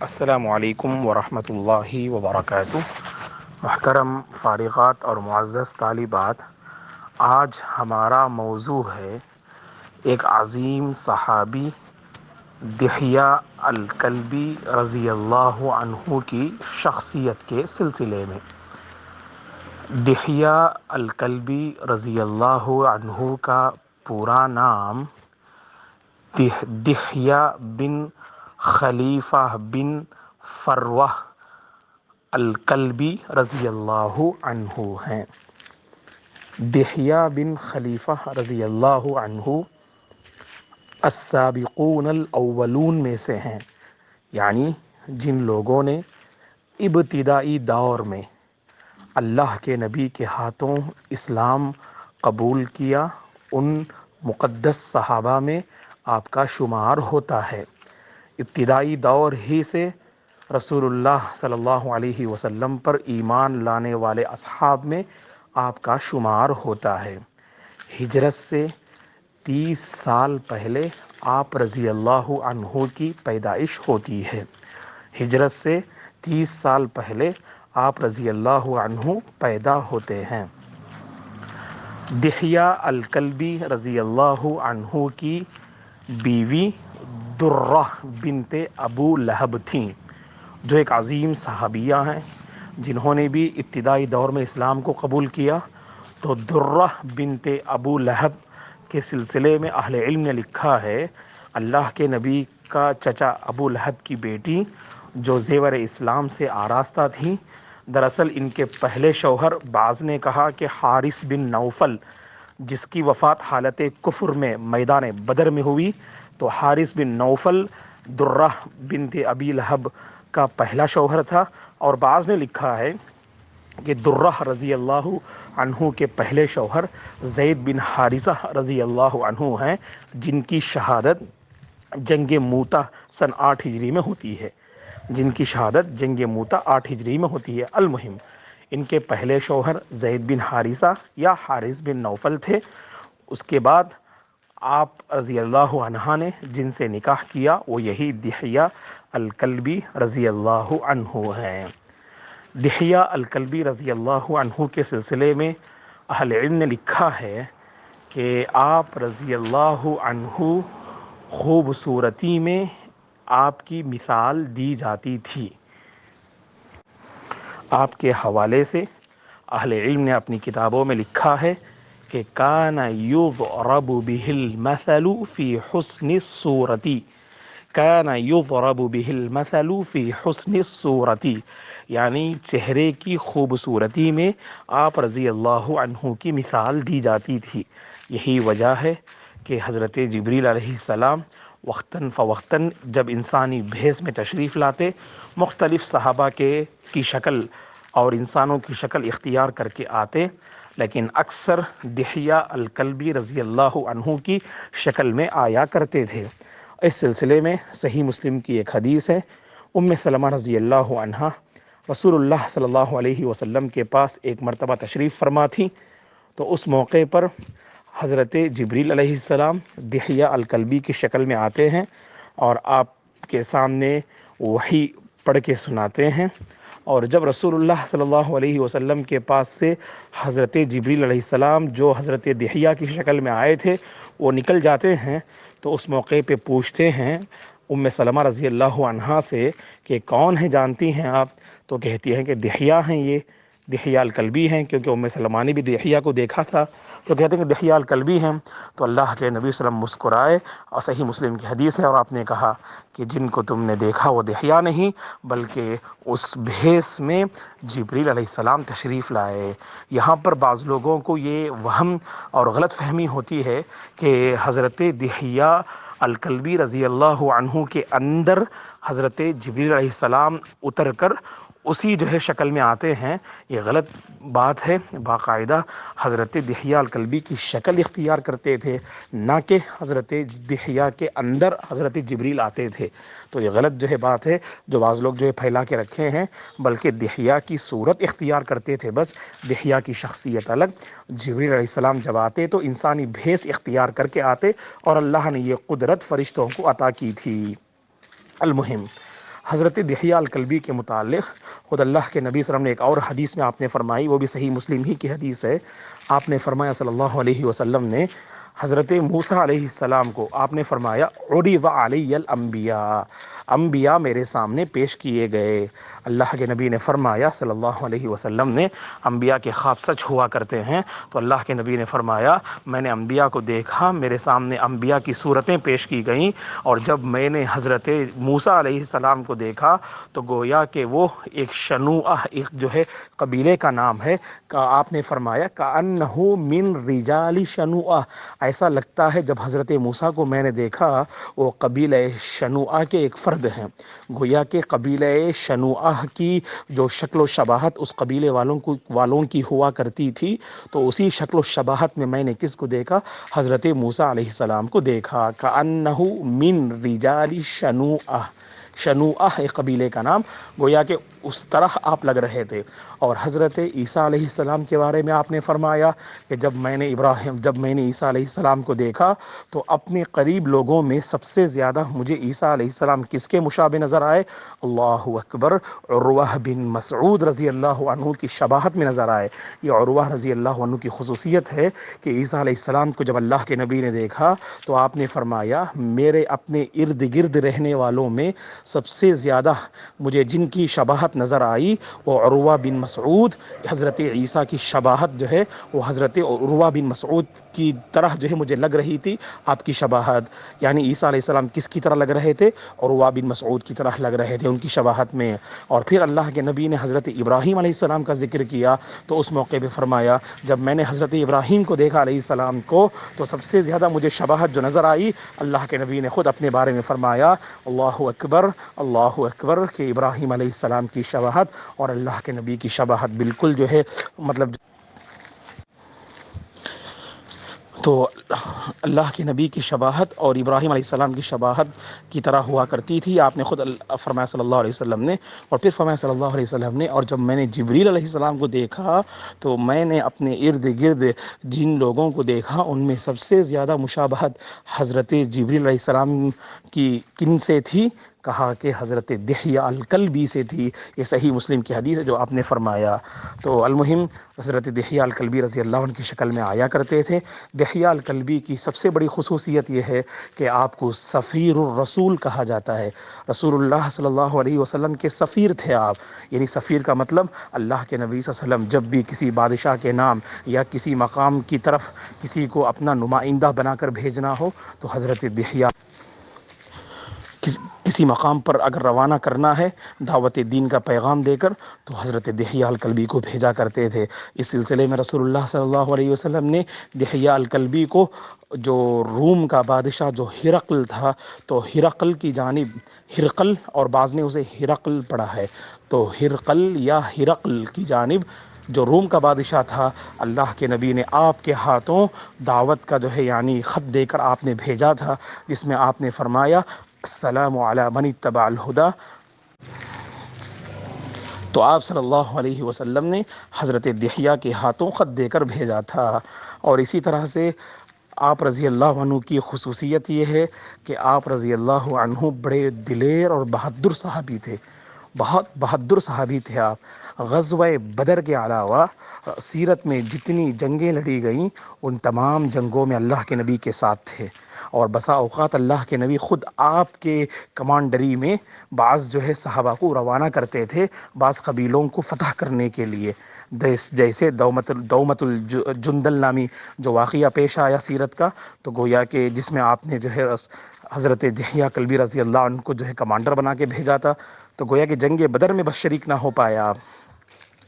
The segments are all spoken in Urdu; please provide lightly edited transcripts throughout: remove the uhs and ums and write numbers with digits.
السلام علیکم ورحمۃ اللہ وبرکاتہ۔ محترم فارغات اور معزز طالبات، آج ہمارا موضوع ہے ایک عظیم صحابی دحیہ الکلبی رضی اللہ عنہ کی شخصیت کے سلسلے میں۔ دحیہ الکلبی رضی اللہ عنہ کا پورا نام دحیہ بن خلیفہ بن فروہ الکلبی رضی اللہ عنہ ہیں۔ دحیہ بن خلیفہ رضی اللہ عنہ السابقون الاولون میں سے ہیں، یعنی جن لوگوں نے ابتدائی دور میں اللہ کے نبی کے ہاتھوں اسلام قبول کیا، ان مقدس صحابہ میں آپ کا شمار ہوتا ہے۔ ابتدائی دور ہی سے رسول اللہ صلی اللہ علیہ وسلم پر ایمان لانے والے اصحاب میں آپ کا شمار ہوتا ہے۔ ہجرت سے 30 سال پہلے آپ رضی اللہ عنہ کی پیدائش ہوتی ہے۔ ہجرت سے 30 سال پہلے آپ رضی اللہ عنہ پیدا ہوتے ہیں۔ دحیہ الکلبی رضی اللہ عنہ کی بیوی درہ بنت ابو لہب تھیں، جو ایک عظیم صحابیہ ہیں جنہوں نے بھی ابتدائی دور میں اسلام کو قبول کیا۔ تو درہ بنت ابو لہب کے سلسلے میں اہل علم نے لکھا ہے، اللہ کے نبی کا چچا ابو لہب کی بیٹی جو زیور اسلام سے آراستہ تھیں، دراصل ان کے پہلے شوہر، بعض نے کہا کہ حارث بن نوفل، جس کی وفات حالت کفر میں میدان بدر میں ہوئی، تو حارث بن نوفل درہ بنت ابی لہب کا پہلا شوہر تھا۔ اور بعض نے لکھا ہے کہ درہ رضی اللہ عنہ کے پہلے شوہر زید بن حارثہ رضی اللہ عنہ ہیں، جن کی شہادت جنگ موتا سن 8 ہجری میں ہوتی ہے۔ جن کی شہادت جنگ موتا 8 ہجری میں ہوتی ہے۔ المہم، ان کے پہلے شوہر زید بن حارثہ یا حارث بن نوفل تھے۔ اس کے بعد آپ رضی اللہ عنہ نے جن سے نکاح کیا وہ یہی دحیہ الکلبی رضی اللہ عنہ ہیں۔ دحیہ الکلبی رضی اللہ عنہ کے سلسلے میں اہل علم نے لکھا ہے کہ آپ رضی اللہ عنہ خوبصورتی میں آپ کی مثال دی جاتی تھی۔ آپ کے حوالے سے اہل علم نے اپنی کتابوں میں لکھا ہے کہ کان یضرب بہ المثل فی حسن الصورۃ، کان یضرب بہ المثل فی حسن الصورۃ، یعنی چہرے کی خوبصورتی میں آپ رضی اللہ عنہ کی مثال دی جاتی تھی۔ یہی وجہ ہے کہ حضرت جبریل علیہ السلام وقتاً فوقتاً جب انسانی بھیس میں تشریف لاتے، مختلف صحابہ کی شکل اور انسانوں کی شکل اختیار کر کے آتے، لیکن اکثر دحیہ الکلبی رضی اللہ عنہ کی شکل میں آیا کرتے تھے۔ اس سلسلے میں صحیح مسلم کی ایک حدیث ہے، ام سلمہ رضی اللہ عنہا رسول اللہ صلی اللہ علیہ وسلم کے پاس ایک مرتبہ تشریف فرما تھی، تو اس موقع پر حضرت جبریل علیہ السلام دحیہ الکلبی کی شکل میں آتے ہیں اور آپ کے سامنے وحی پڑھ کے سناتے ہیں۔ اور جب رسول اللہ صلی اللہ علیہ وسلم کے پاس سے حضرت جبریل علیہ السلام جو حضرت دحیہ کی شکل میں آئے تھے وہ نکل جاتے ہیں، تو اس موقع پہ پوچھتے ہیں ام سلمہ رضی اللہ عنہا سے کہ کون ہیں، جانتی ہیں آپ؟ تو کہتی ہیں کہ دحیہ ہیں، یہ دحیہ الکلبی ہیں، کیونکہ ام سلمہ نے بھی دحیہ کو دیکھا تھا، تو کہتے ہیں کہ دحیہ الکلبی ہیں۔ تو اللہ کے نبی صلی اللہ علیہ وسلم مسکرائے، اور صحیح مسلم کی حدیث ہے، اور آپ نے کہا کہ جن کو تم نے دیکھا وہ دحیہ نہیں بلکہ اس بھیس میں جبریل علیہ السلام تشریف لائے۔ یہاں پر بعض لوگوں کو یہ وہم اور غلط فہمی ہوتی ہے کہ حضرت دحیہ الکلبی رضی اللہ عنہ کے اندر حضرت جبریل علیہ السلام اتر کر اسی شکل میں آتے ہیں۔ یہ غلط بات ہے۔ باقاعدہ حضرت دحیہ الکلبی کی شکل اختیار کرتے تھے، نہ کہ حضرت دحیہ کے اندر حضرت جبریل آتے تھے۔ تو یہ غلط بات ہے جو بعض لوگ پھیلا کے رکھے ہیں، بلکہ دحیہ کی صورت اختیار کرتے تھے، بس دحیہ کی شخصیت الگ۔ جبریل علیہ السلام جب آتے تو انسانی بھیس اختیار کر کے آتے، اور اللہ نے یہ قدرت فرشتوں کو عطا کی تھی۔ المہم، حضرت دحیہ الکلبی کے متعلق خود اللہ کے نبی صلی اللہ علیہ وسلم نے ایک اور حدیث میں آپ نے فرمائی، وہ بھی صحیح مسلم ہی کی حدیث ہے، آپ نے فرمایا صلی اللہ علیہ وسلم نے حضرت موسیٰ علیہ السلام کو آپ نے فرمایا عرض علی الانبیاء، انبیاء میرے سامنے پیش کیے گئے۔ اللہ کے نبی نے فرمایا صلی اللہ علیہ وسلم نے انبیاء کے خواب سچ ہوا کرتے ہیں، تو اللہ کے نبی نے فرمایا میں نے انبیاء کو دیکھا، میرے سامنے انبیاء کی صورتیں پیش کی گئیں، اور جب میں نے حضرت موسیٰ علیہ السلام کو دیکھا تو گویا کہ وہ ایک شنوعہ، ایک جو ہے قبیلے کا نام ہے، آپ نے فرمایا کأنہ من رجال شنوعہ، ایسا لگتا ہے جب حضرت موسیٰ کو میں نے دیکھا وہ قبیلہ شنوعہ کے ایک فرد ہیں، گویا کہ قبیلہ شنوعہ کی جو شکل و شباہت اس قبیلے والوں کی ہوا کرتی تھی، تو اسی شکل و شباہت میں میں نے کس کو دیکھا؟ حضرت موسیٰ علیہ السلام کو دیکھا۔ کأنہ من رجال شنوعہ، شنوعہ ایک قبیلے کا نام، گویا کہ اس طرح آپ لگ رہے تھے۔ اور حضرت عیسیٰ علیہ السلام کے بارے میں آپ نے فرمایا کہ جب میں نے عیسیٰ علیہ السلام کو دیکھا تو اپنے قریب لوگوں میں سب سے زیادہ مجھے عیسیٰ علیہ السلام کس کے مشابہ نظر آئے؟ اللہ اکبر، عروہ بن مسعود رضی اللہ عنہ کی شباہت میں نظر آئے۔ یہ عروہ رضی اللہ عنہ کی خصوصیت ہے کہ عیسیٰ علیہ السلام کو جب اللہ کے نبی نے دیکھا تو آپ نے فرمایا میرے اپنے ارد گرد رہنے والوں میں سب سے زیادہ مجھے جن کی شباہت نظر آئی وہ عروہ بن مسعود، حضرت عیسیٰ کی شباہت جو ہے وہ حضرت عروہ بن مسعود کی طرح جو ہے مجھے لگ رہی تھی آپ کی شباہت، یعنی عیسیٰ علیہ السلام کس کی طرح لگ رہے تھے؟ عروہ بن مسعود کی طرح لگ رہے تھے ان کی شباہت میں۔ اور پھر اللہ کے نبی نے حضرت ابراہیم علیہ السلام کا ذکر کیا تو اس موقع پہ فرمایا جب میں نے حضرت ابراہیم کو دیکھا علیہ السلام کو تو سب سے زیادہ مجھے شباہت جو نظر آئی، اللہ کے نبی نے خود اپنے بارے میں فرمایا اللہ اکبر، اللہ اکبر، کہ ابراہیم علیہ السلام کی شباہت اور اللہ کے نبی کی شباہت بالکل جو ہے مطلب تو اللہ کے نبی کی شباہت اور ابراہیم علیہ السلام کی شباہت کی طرح ہوا کرتی تھی، آپ نے خود فرمایا صلی اللہ علیہ وسلم نے۔ اور پھر فرمایا صلی اللہ علیہ وسلم نے اور جب میں نے جبریل علیہ السلام کو دیکھا تو میں نے اپنے ارد گرد جن لوگوں کو دیکھا ان میں سب سے زیادہ مشابہت حضرت جبریل علیہ السلام کی کن سے تھی؟ کہا کہ حضرت دحیہ الکلبی سے تھی۔ یہ صحیح مسلم کی حدیث ہے جو آپ نے فرمایا۔ تو المہم حضرت دحیہ الکلبی رضی اللہ عنہ کی شکل میں آیا کرتے تھے۔ دحیہ الکلبی کی سب سے بڑی خصوصیت یہ ہے کہ آپ کو سفیر الرسول کہا جاتا ہے، رسول اللہ صلی اللہ علیہ وسلم کے سفیر تھے آپ، یعنی سفیر کا مطلب اللہ کے نبی صلی اللہ علیہ وسلم جب بھی کسی بادشاہ کے نام یا کسی مقام کی طرف کسی کو اپنا نمائندہ بنا کر بھیجنا ہو تو حضرت دحیہ کسی مقام پر اگر روانہ کرنا ہے دعوت دین کا پیغام دے کر تو حضرت دحیہ الکلبی کو بھیجا کرتے تھے۔ اس سلسلے میں رسول اللہ صلی اللہ علیہ وسلم نے دحیہ الکلبی کو جو روم کا بادشاہ جو ہرقل تھا تو ہرقل کی جانب، ہرقل اور بعض نے اسے ہرقل پڑھا ہے، تو ہرقل یا ہرقل کی جانب جو روم کا بادشاہ تھا اللہ کے نبی نے آپ کے ہاتھوں دعوت کا جو ہے یعنی خط دے کر آپ نے بھیجا تھا، جس میں آپ نے فرمایا السلام علی من اتبع الہدی، تو آپ صلی اللہ علیہ وسلم نے حضرت دحیہ کے ہاتھوں خط دے کر بھیجا تھا۔ اور اسی طرح سے آپ رضی اللہ عنہ کی خصوصیت یہ ہے کہ آپ رضی اللہ عنہ بڑے دلیر اور بہادر صحابی تھے، بہت بہادر صحابی تھے آپ۔ غزوہ بدر کے علاوہ سیرت میں جتنی جنگیں لڑی گئیں ان تمام جنگوں میں اللہ کے نبی کے ساتھ تھے، اور بسا اوقات اللہ کے نبی خود آپ کے کمانڈری میں بعض جو ہے صحابہ کو روانہ کرتے تھے بعض قبیلوں کو فتح کرنے کے لیے، جیسے دومت الجندل نامی جو واقعہ پیش آیا سیرت کا، تو گویا کہ جس میں آپ نے جو ہے حضرت دحیہ کلبی رضی اللہ عنہ کو جو ہے کمانڈر بنا کے بھیجا تھا، تو گویا کہ جنگ بدر میں بس شریک نہ ہو پایا آپ۔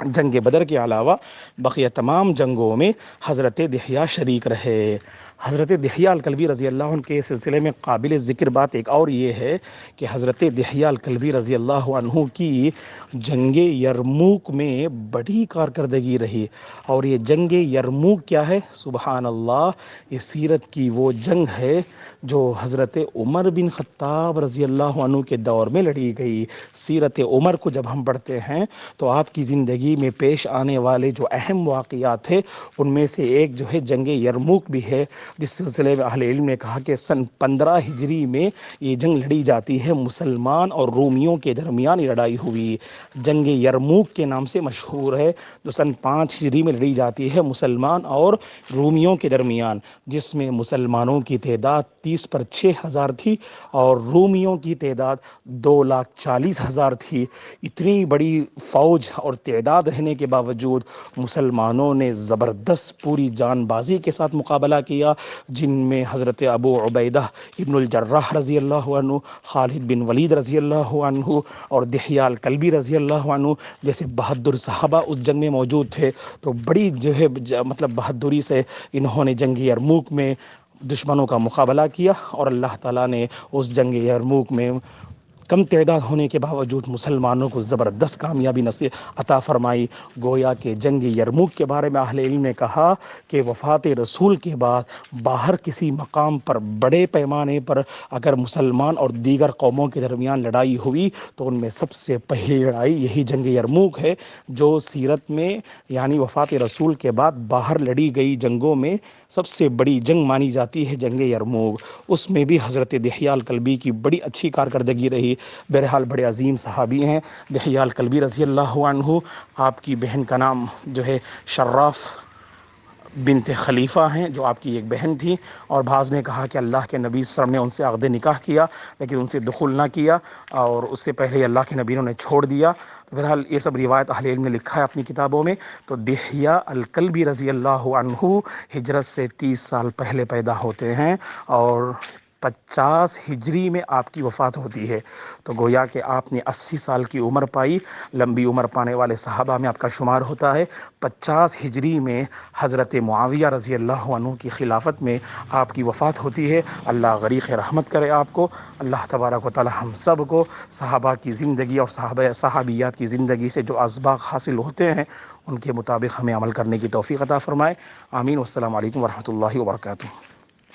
جنگ بدر کے علاوہ بقیہ تمام جنگوں میں حضرت دحیہ شریک رہے۔ حضرت دحیہ الکلبی رضی اللہ عنہ کے سلسلے میں قابل ذکر بات ایک اور یہ ہے کہ حضرت دحیہ الکلبی رضی اللہ عنہ کی جنگ یرموک میں بڑی کارکردگی رہی، اور یہ جنگ یرموک کیا ہے؟ سبحان اللہ، یہ سیرت کی وہ جنگ ہے جو حضرت عمر بن خطاب رضی اللہ عنہ کے دور میں لڑی گئی۔ سیرت عمر کو جب ہم پڑھتے ہیں تو آپ کی زندگی میں پیش آنے والے جو اہم واقعات تھے ان میں سے ایک جو ہے جنگ یرموک بھی ہے۔ جس سلسلے میں اہل علم نے کہا کہ سن 15 ہجری میں یہ جنگ لڑی جاتی ہے، مسلمان اور رومیوں کے درمیان یہ لڑائی ہوئی، جنگ یرموک کے نام سے مشہور ہے، جو سن 5 ہجری میں لڑی جاتی ہے مسلمان اور رومیوں کے درمیان، جس میں مسلمانوں کی تعداد 30 پر 6,000 تھی اور رومیوں کی تعداد 2,40,000 تھی۔ اتنی بڑی فوج اور تعداد رہنے کے باوجود مسلمانوں نے زبردست پوری جان بازی کے ساتھ مقابلہ کیا، جن میں حضرت ابو عبیدہ ابن الجراح رضی اللہ عنہ، خالد بن ولید رضی اللہ عنہ اور دحیہ الکلبی رضی اللہ عنہ جیسے بہادر صحابہ اس جنگ میں موجود تھے۔ تو بڑی جو ہے مطلب بہادری سے انہوں نے جنگ یرموک میں دشمنوں کا مقابلہ کیا، اور اللہ تعالیٰ نے اس جنگ یرموک میں کم تعداد ہونے کے باوجود مسلمانوں کو زبردست کامیابی نصیب عطا فرمائی۔ گویا کہ جنگ یرموک کے بارے میں اہل علم نے کہا کہ وفات رسول کے بعد باہر کسی مقام پر بڑے پیمانے پر اگر مسلمان اور دیگر قوموں کے درمیان لڑائی ہوئی تو ان میں سب سے پہلی لڑائی یہی جنگ یرموک ہے، جو سیرت میں یعنی وفات رسول کے بعد باہر لڑی گئی جنگوں میں سب سے بڑی جنگ مانی جاتی ہے جنگ یرموک۔ اس میں بھی حضرت دحیہ الکلبی کی بڑی اچھی کارکردگی رہی۔ بہرحال بڑے عظیم صحابی ہیں دحیہ الکلبی رضی اللہ عنہ، آپ کی بہن کا نام جو ہے شراف بنت خلیفہ ہیں، جو آپ کی ایک بہن تھی، اور بعض نے کہا کہ اللہ کے نبی صلی اللہ علیہ وسلم نے ان سے عقد نکاح کیا لیکن ان سے دخول نہ کیا، اور اس سے پہلے ہی اللہ کے نبی نے انہیں چھوڑ دیا۔ بہرحال یہ سب روایت اہل علم نے لکھا ہے اپنی کتابوں میں۔ تو دحیہ الکلبی رضی اللہ عنہ ہجرت سے 30 سال پہلے پیدا ہوتے ہیں اور 50 ہجری میں آپ کی وفات ہوتی ہے۔ تو گویا کہ آپ نے 80 سال کی عمر پائی، لمبی عمر پانے والے صحابہ میں آپ کا شمار ہوتا ہے۔ 50 ہجری میں حضرت معاویہ رضی اللہ عنہ کی خلافت میں آپ کی وفات ہوتی ہے۔ اللہ غریق رحمت کرے آپ کو، اللہ تبارک و تعالی ہم سب کو صحابہ کی زندگی اور صحابیات کی زندگی سے جو اسباق حاصل ہوتے ہیں ان کے مطابق ہمیں عمل کرنے کی توفیق عطا فرمائے۔ آمین۔ والسلام علیکم ورحمۃ اللہ وبرکاتہ۔